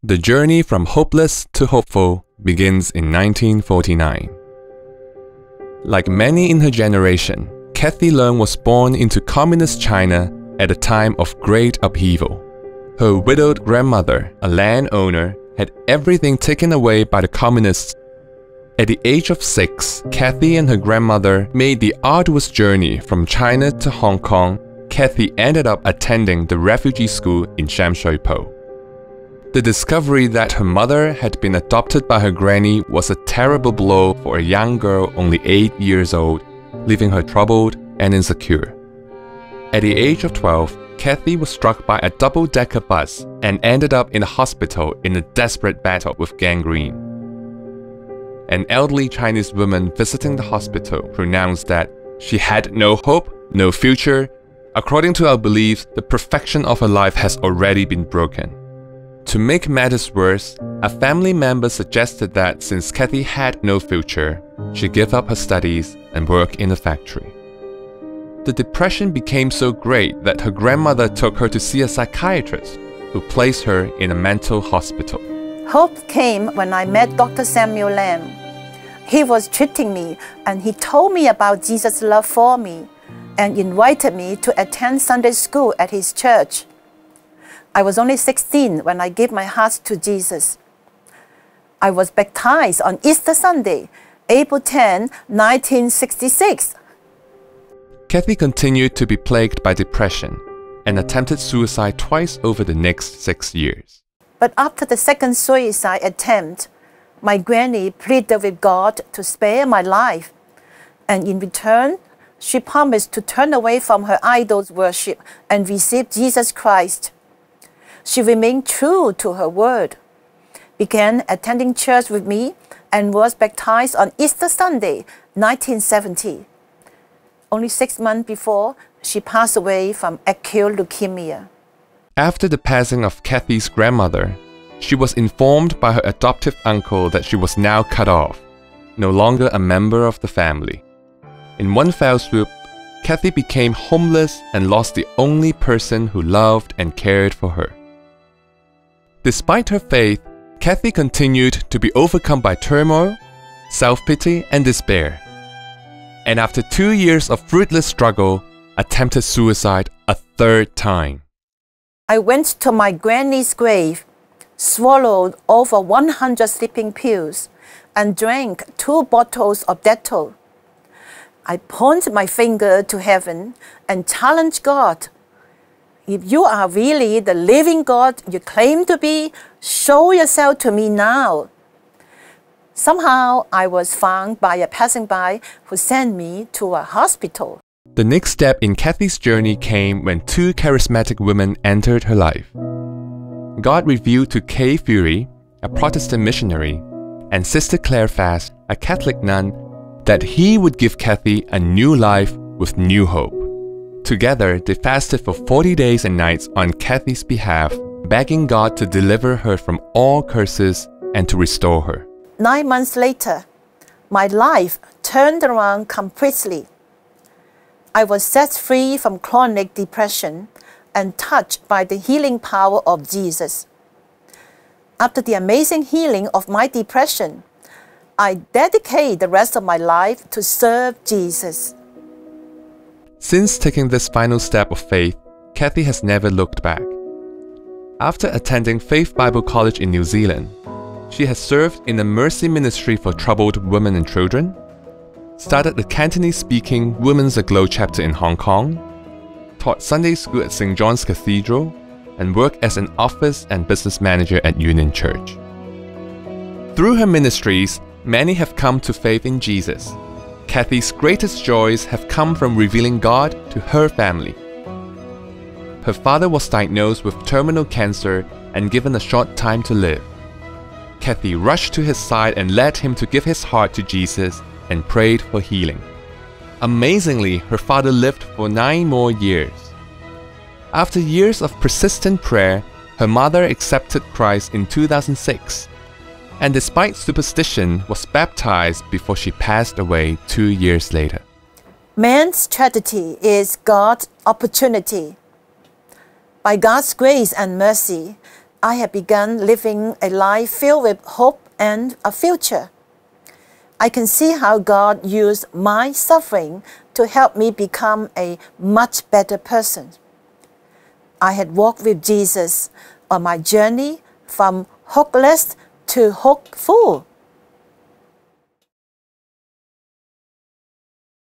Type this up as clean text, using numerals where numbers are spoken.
The journey from hopeless to hopeful begins in 1949. Like many in her generation, Kathy Leung was born into communist China at a time of great upheaval. Her widowed grandmother, a landowner, had everything taken away by the communists. At the age of 6, Kathy and her grandmother made the arduous journey from China to Hong Kong. Kathy ended up attending the refugee school in Shamshui-Po. The discovery that her mother had been adopted by her granny was a terrible blow for a young girl only 8 years old, leaving her troubled and insecure. At the age of 12, Kathy was struck by a double-decker bus and ended up in a hospital in a desperate battle with gangrene. An elderly Chinese woman visiting the hospital pronounced that she had no hope, no future. According to our beliefs, the perfection of her life has already been broken. To make matters worse, a family member suggested that since Kathy had no future, she give up her studies and work in a factory. The depression became so great that her grandmother took her to see a psychiatrist who placed her in a mental hospital. Hope came when I met Dr. Samuel Leung. He was treating me and he told me about Jesus' love for me and invited me to attend Sunday school at his church. I was only 16 when I gave my heart to Jesus. I was baptized on Easter Sunday, April 10, 1966. Kathy continued to be plagued by depression and attempted suicide twice over the next 6 years. But after the second suicide attempt, my granny pleaded with God to spare my life. And in return, she promised to turn away from her idol's worship and receive Jesus Christ. She remained true to her word, began attending church with me, and was baptized on Easter Sunday, 1970. Only 6 months before, she passed away from acute leukemia. After the passing of Kathy's grandmother, she was informed by her adoptive uncle that she was now cut off, no longer a member of the family. In one fell swoop, Kathy became homeless and lost the only person who loved and cared for her. Despite her faith, Kathy continued to be overcome by turmoil, self-pity, and despair. And after 2 years of fruitless struggle, attempted suicide a third time. I went to my granny's grave, swallowed over 100 sleeping pills, and drank 2 bottles of Dettol. I pointed my finger to heaven and challenged God. If you are really the living God you claim to be, show yourself to me now. Somehow, I was found by a passerby who sent me to a hospital. The next step in Kathy's journey came when 2 charismatic women entered her life. God revealed to Kay Fury, a Protestant missionary, and Sister Claire Fast, a Catholic nun, that He would give Kathy a new life with new hope. Together, they fasted for 40 days and nights on Kathy's behalf, begging God to deliver her from all curses and to restore her. 9 months later, my life turned around completely. I was set free from chronic depression and touched by the healing power of Jesus. After the amazing healing of my depression, I dedicate the rest of my life to serve Jesus. Since taking this final step of faith, Kathy has never looked back. After attending Faith Bible College in New Zealand, she has served in a mercy ministry for troubled women and children, started the Cantonese-speaking Women's Aglow chapter in Hong Kong, taught Sunday school at St. John's Cathedral, and worked as an office and business manager at Union Church. Through her ministries, many have come to faith in Jesus. Kathy's greatest joys have come from revealing God to her family. Her father was diagnosed with terminal cancer and given a short time to live. Kathy rushed to his side and led him to give his heart to Jesus and prayed for healing. Amazingly, her father lived for 9 more years. After years of persistent prayer, her mother accepted Christ in 2006. And despite superstition, was baptized before she passed away 2 years later. Man's tragedy is God's opportunity. By God's grace and mercy, I have begun living a life filled with hope and a future. I can see how God used my suffering to help me become a much better person. I had walked with Jesus on my journey from hopeless to hopeful.